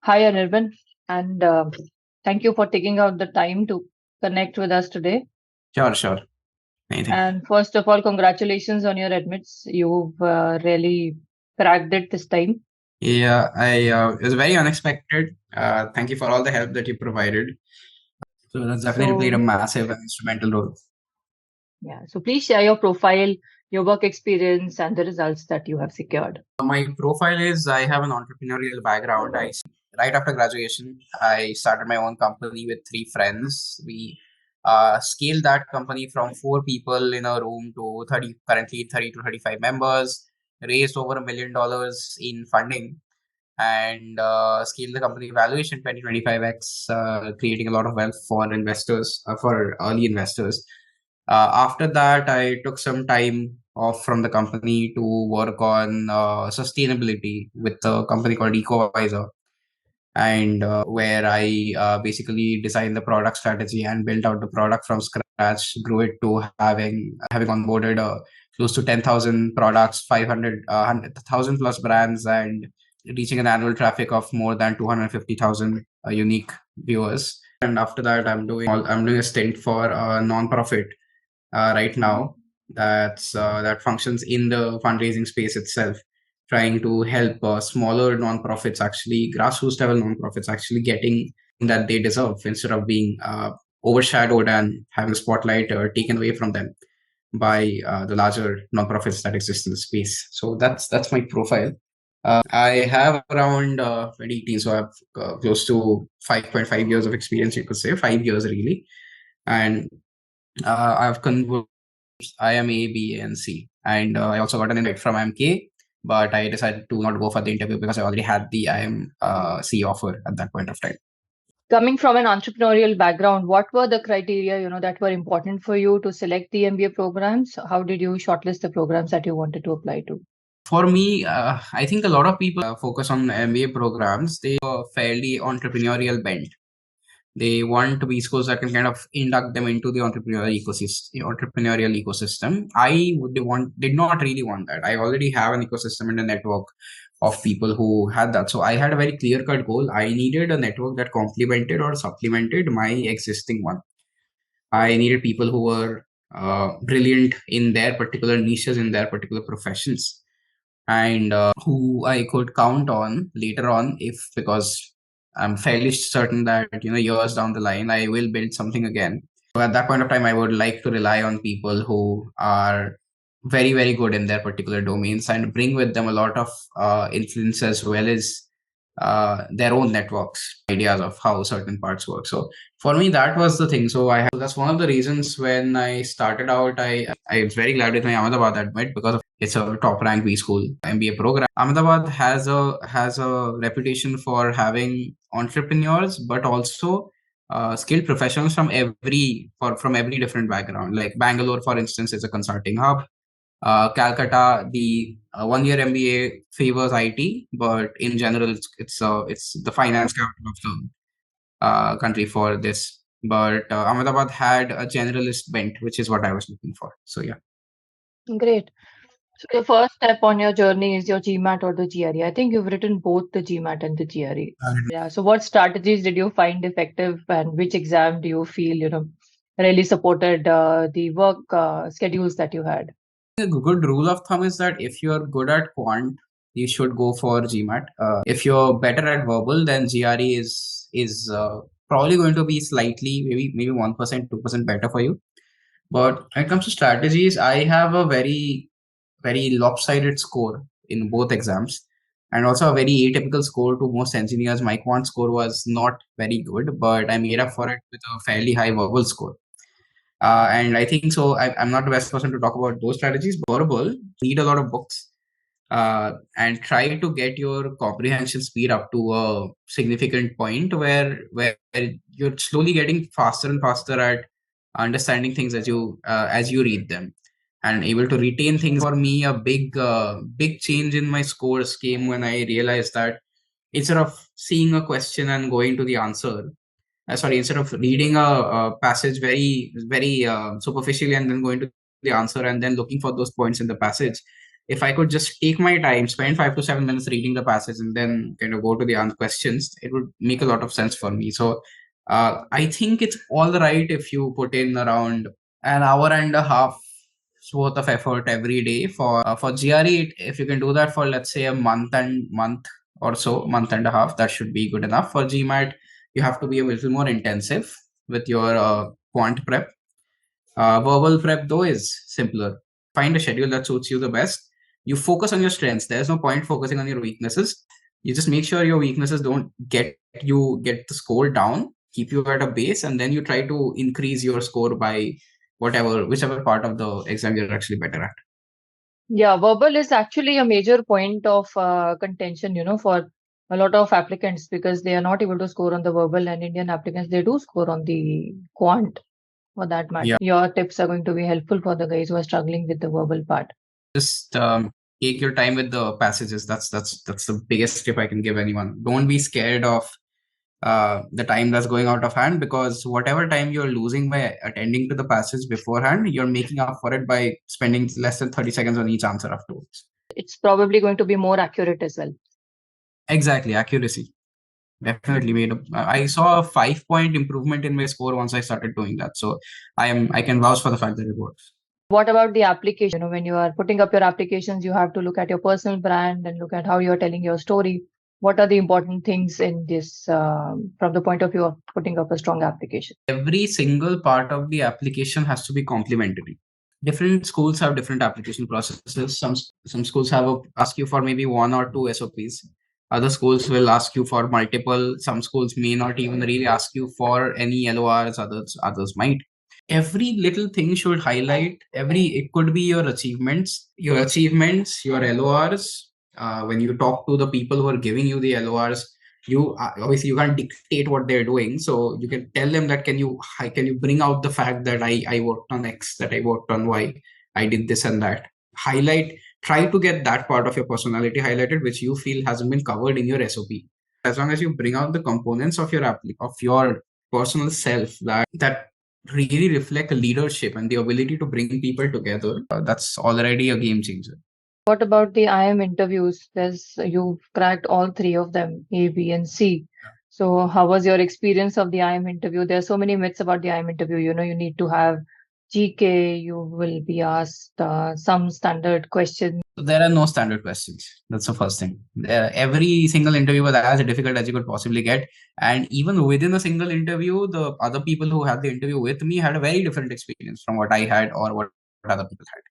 Hi, Anirban, and thank you for taking out the time to connect with us today. Sure. Anything. And first of all, congratulations on your admits. You've really cracked it this time. Yeah, it was very unexpected. Thank you for all the help that you provided. So that's definitely played a So, massive and instrumental role. yeah, so please share your profile, your work experience, and the results that you have secured. My profile is I have an entrepreneurial background. Right after graduation, I started my own company with three friends. We scaled that company from 4 people in a room to currently 30 to 35 members, raised over $1 million in funding, and scale the company valuation 20-25x, creating a lot of wealth for investors, for early investors. After that, I took some time off from the company to work on sustainability with a company called EcoVisor, and where I basically designed the product strategy and built out the product from scratch, grew it to having onboarded close to 10,000 products, 1,000 plus brands, and reaching an annual traffic of more than 250,000 unique viewers. And after that, I'm doing a stint for a non-profit right now that functions in the fundraising space itself, trying to help smaller nonprofits, actually grassroots level nonprofits, actually getting that they deserve instead of being overshadowed and having the spotlight taken away from them by the larger nonprofits that exist in the space. So that's my profile. I have around 2018, so I have close to 5.5 years of experience, you could say, 5 years really. And I've converted IIMA, B, and C. And I also got an invite from IMK, but I decided to not go for the interview because I already had the IIMC offer at that point of time. Coming from an entrepreneurial background, what were the criteria, that were important for you to select the MBA programs? How did you shortlist the programs that you wanted to apply to? For me, I think a lot of people focus on MBA programs. They have a fairly entrepreneurial bent. They want to be schools that can kind of induct them into the entrepreneurial ecosystem. Did not really want that. I already have an ecosystem and a network of people who had that. So I had a very clear cut goal. I needed a network that complemented or supplemented my existing one. I needed people who were brilliant in their particular niches, in their particular professions, and who I could count on later on, if because I'm fairly certain that years down the line I will build something again. So at that point of time, I would like to rely on people who are very very good in their particular domains and bring with them a lot of influence as well as their own networks, ideas of how certain parts work. So for me, that was the thing. That's one of the reasons when I started out, I was very glad with my Ahmedabad admit because it's a top ranked B school MBA program. Ahmedabad has a reputation for having entrepreneurs, but also skilled professionals from every different background. Like Bangalore, for instance, is a consulting hub. Calcutta, the 1 year MBA favors IT, but in general, it's the finance capital of the country for this. But Ahmedabad had a generalist bent, which is what I was looking for. So yeah. Great. So the first step on your journey is your GMAT or the GRE. I think you've written both the GMAT and the GRE. Yeah. So what strategies did you find effective, and which exam do you feel, really supported the work schedules that you had? A good rule of thumb is that if you're good at quant, you should go for GMAT. If you're better at verbal, then GRE is probably going to be slightly, maybe 1%, 2% better for you. But when it comes to strategies, I have a very very lopsided score in both exams, and also a very atypical score to most engineers. My quant score was not very good, but I made up for it with a fairly high verbal score. And I think so. I'm not the best person to talk about those strategies. Verbal, read a lot of books, and try to get your comprehension speed up to a significant point where you're slowly getting faster and faster at understanding things as you read them and able to retain things. For me, a big change in my scores came when I realized that instead of seeing a question and going to the answer, instead of reading a passage very superficially and then going to the answer and then looking for those points in the passage, if I could just take my time, spend 5 to 7 minutes reading the passage, and then kind of go to the answer questions, it would make a lot of sense for me. So I think it's all right if you put in around an hour and a half worth of effort every day for GRE. If you can do that for, let's say, a month or so, month and a half, that should be good enough. For GMAT, you have to be a little more intensive with your quant prep. Verbal prep, though, is simpler. Find a schedule that suits you the best. You focus on your strengths. There's no point focusing on your weaknesses. You just make sure your weaknesses don't get the score down, keep you at a base, and then you try to increase your score by whichever part of the exam you're actually better at. Yeah, verbal is actually a major point of contention, for a lot of applicants, because they are not able to score on the verbal, and Indian applicants, they do score on the quant for that matter. Yeah. Your tips are going to be helpful for the guys who are struggling with the verbal part. Just take your time with the passages. That's the biggest tip I can give anyone. Don't be scared of the time that's going out of hand, because whatever time you're losing by attending to the passage beforehand, you're making up for it by spending less than 30 seconds on each answer afterwards. It's probably going to be more accurate as well. Exactly, accuracy. Definitely made I saw a 5-point improvement in my score once I started doing that. So I can vouch for the fact that it works. What about the application? When you are putting up your applications, you have to look at your personal brand and look at how you're telling your story. What are the important things in this from the point of view of putting up a strong application? Every single part of the application has to be complementary. Different schools have different application processes. Some schools ask you for maybe one or two SOPs. Other schools will ask you for multiple. Some schools may not even really ask you for any LORs. Others might. Every little thing should highlight it could be your achievements, your LORs. When you talk to the people who are giving you the LORs, you obviously you can't dictate what they're doing, so you can tell them that can you bring out the fact that I worked on X, that I worked on Y, I did this and that. Try to get that part of your personality highlighted which you feel hasn't been covered in your SOP. As long as you bring out the components of your personal self that really reflect leadership and the ability to bring people together, that's already a game changer. What about the IIM interviews? You've cracked all three of them, A, B, and C. So how was your experience of the IIM interview? There are so many myths about the IIM interview. You need to have GK, you will be asked some standard questions. There are no standard questions. That's the first thing. Every single interview was as difficult as you could possibly get. And even within a single interview, the other people who had the interview with me had a very different experience from what I had or what other people had.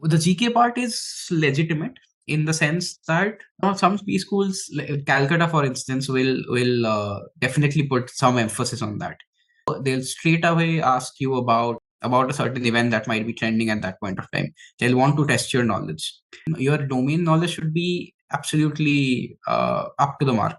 The GK part is legitimate in the sense that some schools, like Calcutta, for instance, will definitely put some emphasis on that. They'll straight away ask you about a certain event that might be trending at that point of time. They'll want to test your knowledge. Your domain knowledge should be absolutely up to the mark.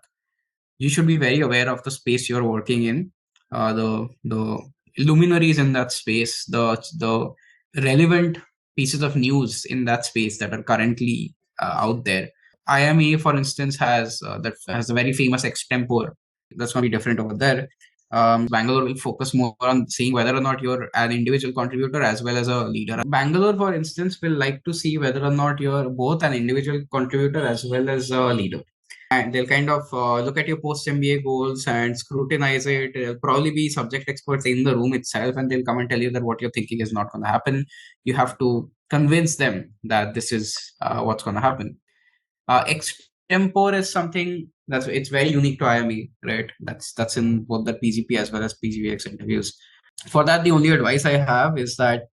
You should be very aware of the space you're working in, the luminaries in that space, the relevant pieces of news in that space that are currently out there. IIMA, for instance, has the very famous extempore. That's going to be different over there. Bangalore will focus more on seeing whether or not you're an individual contributor as well as a leader. Bangalore, for instance, will like to see whether or not you're both an individual contributor as well as a leader. And they'll kind of look at your post MBA goals and scrutinize it. There'll probably be subject experts in the room itself, and they'll come and tell you that what you're thinking is not going to happen. You have to convince them that this is what's going to happen. Extempore is something it's very unique to IIME, right? That's in both the PGP as well as PGPX interviews. For that, the only advice I have is that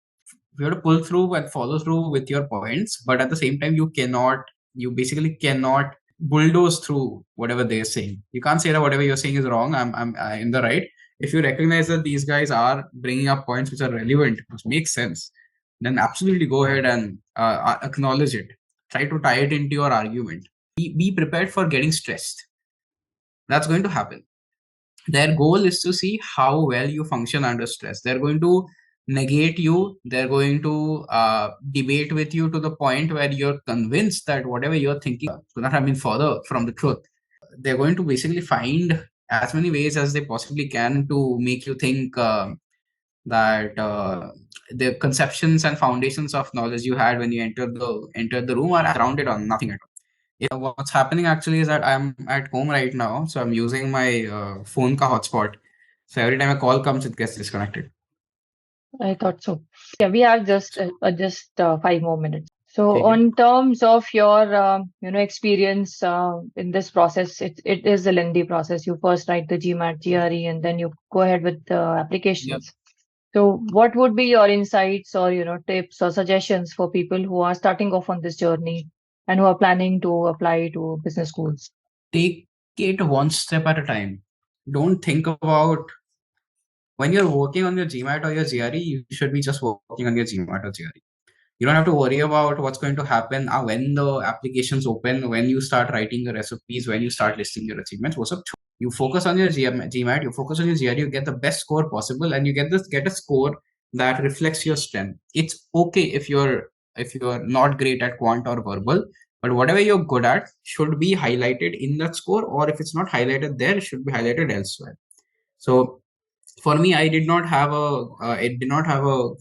you have to pull through and follow through with your points, but at the same time, you basically cannot bulldoze through whatever they're saying. You can't say that whatever you're saying is wrong. I'm in the right. If you recognize that these guys are bringing up points which are relevant, which make sense, then absolutely go ahead and acknowledge it. Try to tie it into your argument. Be prepared for getting stressed. That's going to happen. Their goal is to see how well you function under stress. They're going to negate you. They're going to debate with you to the point where you're convinced that whatever you're thinking could not have been further from the truth. They're going to basically find as many ways as they possibly can to make you think that the conceptions and foundations of knowledge you had when you entered the room are grounded on nothing at all. What's happening actually is that I'm at home right now, so I'm using my phone ka hotspot. So every time a call comes, it gets disconnected. I thought so. Yeah, we have just 5 more minutes. So, Okay. on terms of your experience in this process, it is a lengthy process. You first write the GMAT, GRE, and then you go ahead with the Yep. applications. So, what would be your insights or tips or suggestions for people who are starting off on this journey and who are planning to apply to business schools? Take it one step at a time. Don't think about when you're working on your GMAT or your GRE, you should be just working on your GMAT or GRE. You don't have to worry about what's going to happen when the applications open, when you start writing the recipes, when you start listing your achievements. What's up? You focus on your GMAT, you focus on your GRE, you get the best score possible, and you get a score that reflects your strength. It's okay if you're not great at quant or verbal, but whatever you're good at should be highlighted in that score, or if it's not highlighted there, it should be highlighted elsewhere. So for me, I did not have a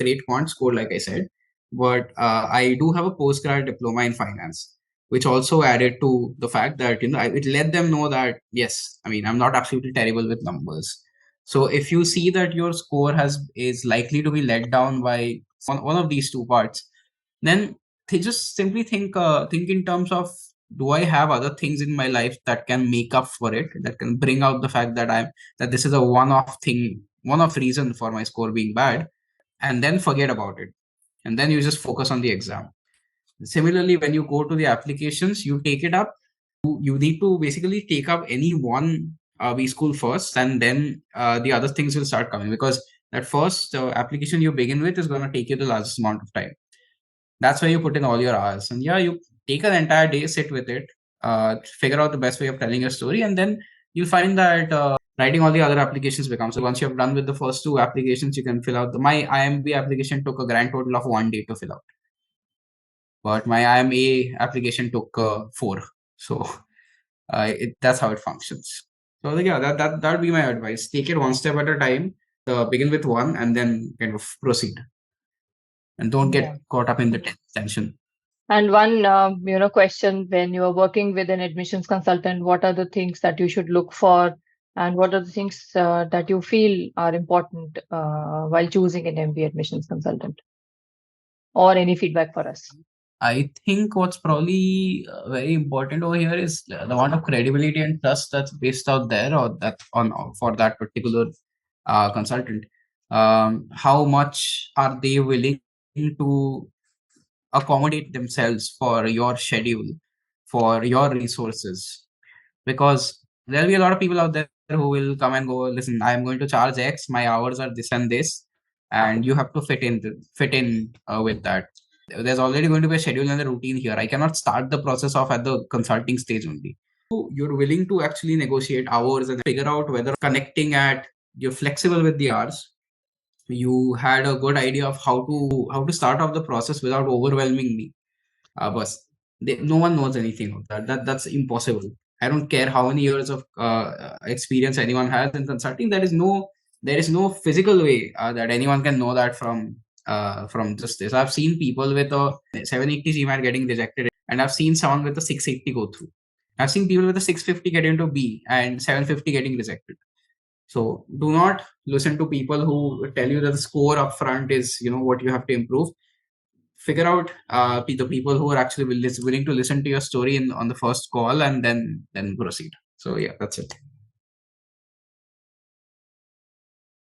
great quant score, like I said, but I do have a postgrad diploma in finance, which also added to the fact that it let them know that yes, I mean I'm not absolutely terrible with numbers. So if you see that your score is likely to be let down by one of these two parts, then they just simply think in terms of, do I have other things in my life that can make up for it, that can bring out the fact that this is a one-off thing, one-off reason for my score being bad, and then forget about it, and then you just focus on the exam. Similarly, when you go to the applications, you take it up. You need to basically take up any one B school first, and then the other things will start coming, because that first application you begin with is going to take you the largest amount of time. That's why you put in all your hours, and yeah, you take an entire day, sit with it, figure out the best way of telling your story, and then you'll find that writing all the other applications becomes. So once you're done with the first two applications, you can fill out my IIMB application took a grand total of 1 day to fill out, but my IIMA application took 4. So that's how it functions. So yeah, that would be my advice. Take it one step at a time. Begin with one, and then kind of proceed, and don't Yeah. get caught up in the tension. And one, question, when you are working with an admissions consultant, what are the things that you should look for, and what are the things that you feel are important while choosing an MBA admissions consultant, or any feedback for us? I think what's probably very important over here is the amount of credibility and trust that's based out there, or that on for that particular consultant. How much are they willing to accommodate themselves for your schedule, for your resources? Because there'll be a lot of people out there who will come and go, listen, I'm going to charge X, my hours are this and this, and you have to fit in with that. There's already going to be a schedule and a routine here. I cannot start the process off at the consulting stage only. You're willing to actually negotiate hours and figure out whether you're flexible with the hours. You had a good idea of how to start off the process without overwhelming me. But no one knows anything of that. That's impossible. I don't care how many years of experience anyone has in consulting. There is no physical way that anyone can know that from just this. I've seen people with a 780 GMAT getting rejected, and I've seen someone with a 680 go through. I've seen people with a 650 get into B and 750 getting rejected. So do not listen to people who tell you that the score up front is what you have to improve. Figure out the people who are actually willing to listen to your story on the first call, and then proceed. So yeah, that's it.